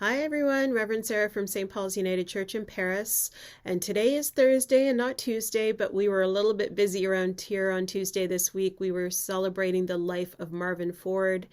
Hi everyone, Reverend Sarah from St. Paul's United Church in Paris. And today is Thursday and not Tuesday, but we were a little bit busy around here on Tuesday this week. We were celebrating the life of Marvin Ford,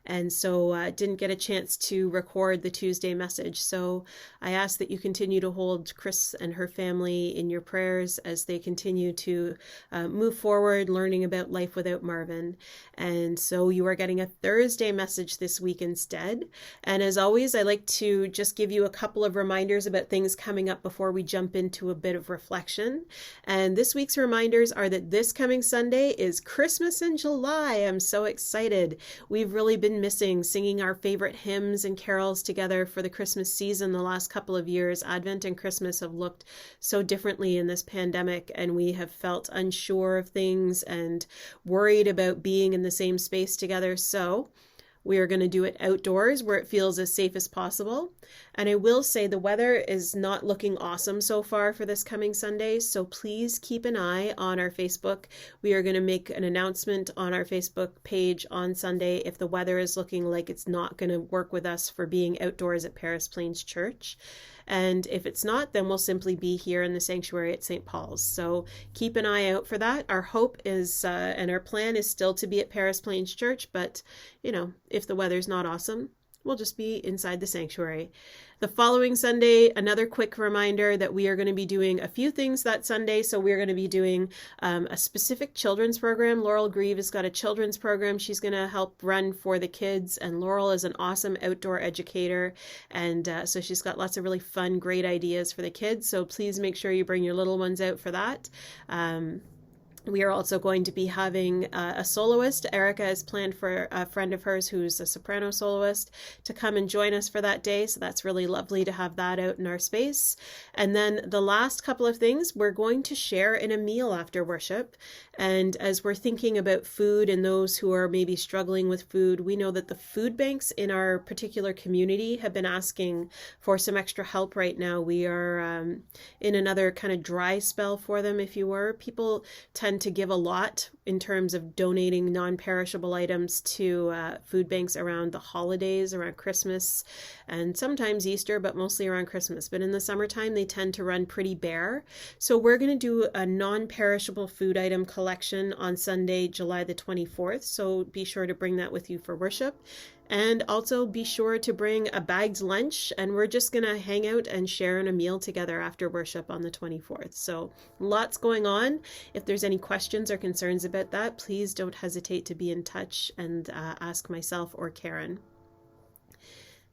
and so didn't get a chance to record the Tuesday message. So I ask that you continue to hold Chris and her family in your prayers as they continue to move forward, learning about life without Marvin. And so you are getting a Thursday message this week instead. And as always, I like to just give you a couple of reminders about things coming up before we jump into a bit of reflection. And this week's reminders are that this coming Sunday is Christmas in July. I'm so excited. We've really been missing singing our favorite hymns and carols together for the Christmas season the last couple of years. Advent and Christmas have looked so differently in this pandemic, and we have felt unsure of things and worried about being in the same space together. So we are going to do it outdoors where it feels as safe as possible. And I will say the weather is not looking awesome so far for this coming Sunday, so please keep an eye on our Facebook. We are going to make an announcement on our Facebook page on Sunday if the weather is looking like it's not going to work with us for being outdoors at Paris Plains Church. And if it's not, then we'll simply be here in the sanctuary at St. Paul's. So keep an eye out for that. Our hope is, and our plan is still to be at Paris Plains Church, but, if the weather's not awesome, we'll just be inside the sanctuary. The following Sunday, another quick reminder that we are going to be doing a few things that Sunday. So we're going to be doing a specific children's program. Laurel Grieve has got a children's program she's going to help run for the kids. And Laurel is an awesome outdoor educator. And so she's got lots of really fun, great ideas for the kids. So please make sure you bring your little ones out for that. We are also going to be having a soloist. Erica has planned for a friend of hers who's a soprano soloist to come and join us for that day. So that's really lovely to have that out in our space. And then the last couple of things, we're going to share in a meal after worship. And as we're thinking about food and those who are maybe struggling with food, we know that the food banks in our particular community have been asking for some extra help right now. We are in another kind of dry spell for them, if you were. People tend to give a lot in terms of donating non-perishable items to food banks around the holidays, around Christmas, and sometimes Easter, but mostly around Christmas. But in the summertime, they tend to run pretty bare. So we're going to do a non-perishable food item collection on Sunday, July the 24th. So be sure to bring that with you for worship. And also be sure to bring a bagged lunch, and we're just going to hang out and share in a meal together after worship on the 24th. So lots going on. If there's any questions or concerns about that, please don't hesitate to be in touch and ask myself or Karen.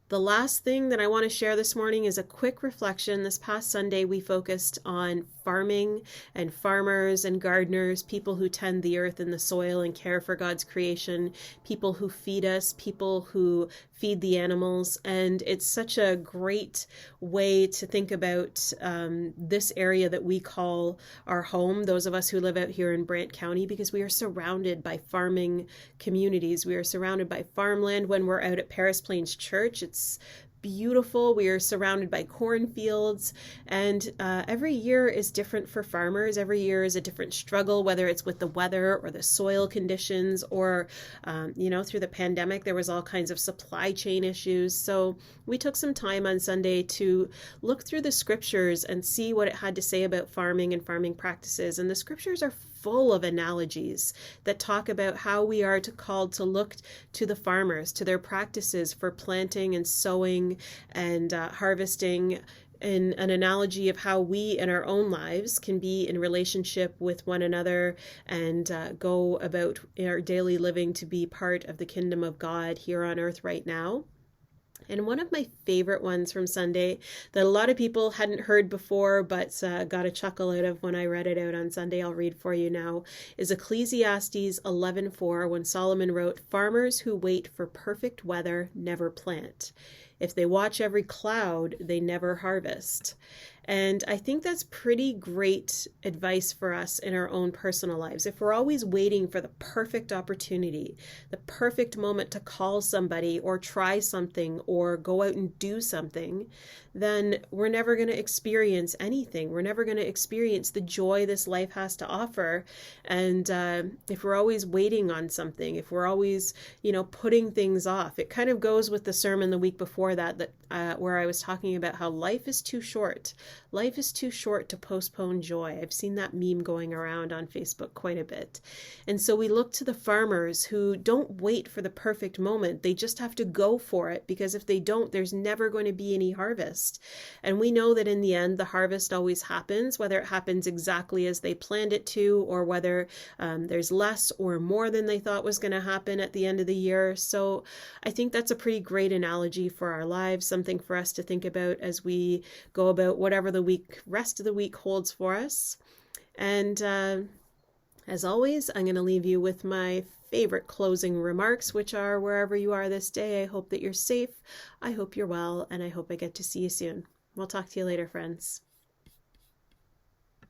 The last thing that I want to share this morning is a quick reflection. This past Sunday, we focused on farming and farmers and gardeners, people who tend the earth and the soil and care for God's creation, people who feed us, people who feed the animals. And it's such a great way to think about this area that we call our home, those of us who live out here in Brant County, because we are surrounded by farming communities. We are surrounded by farmland. When we're out at Paris Plains Church, it's beautiful. We are surrounded by cornfields, and every year is different for farmers. Every year is a different struggle, whether it's with the weather or the soil conditions or, through the pandemic, there was all kinds of supply chain issues. So we took some time on Sunday to look through the scriptures and see what it had to say about farming and farming practices. And the scriptures are full of analogies that talk about how we are called to look to the farmers, to their practices for planting and sowing and harvesting, in an analogy of how we in our own lives can be in relationship with one another and go about our daily living to be part of the kingdom of God here on earth right now. And one of my favorite ones from Sunday that a lot of people hadn't heard before, but got a chuckle out of when I read it out on Sunday, I'll read for you now, is Ecclesiastes 11:4, when Solomon wrote, "Farmers who wait for perfect weather never plant. If they watch every cloud, they never harvest." And I think that's pretty great advice for us in our own personal lives. If we're always waiting for the perfect opportunity, the perfect moment to call somebody or try something or go out and do something, then we're never going to experience anything. We're never going to experience the joy this life has to offer. And if we're always waiting on something, if we're always, putting things off, it kind of goes with the sermon the week before before that where I was talking about how life is too short. Life is too short to postpone joy. I've seen that meme going around on Facebook quite a bit. And so we look to the farmers who don't wait for the perfect moment. They just have to go for it, because if they don't, there's never going to be any harvest. And we know that in the end, the harvest always happens, whether it happens exactly as they planned it to, or whether there's less or more than they thought was going to happen at the end of the year. So I think that's a pretty great analogy for our lives, something for us to think about as we go about whatever the rest of the week holds for us. And as always, I'm going to leave you with my favorite closing remarks, which are, wherever you are this day, I hope that you're safe, I hope you're well, and I hope I get to see you soon. We'll talk to you later, friends.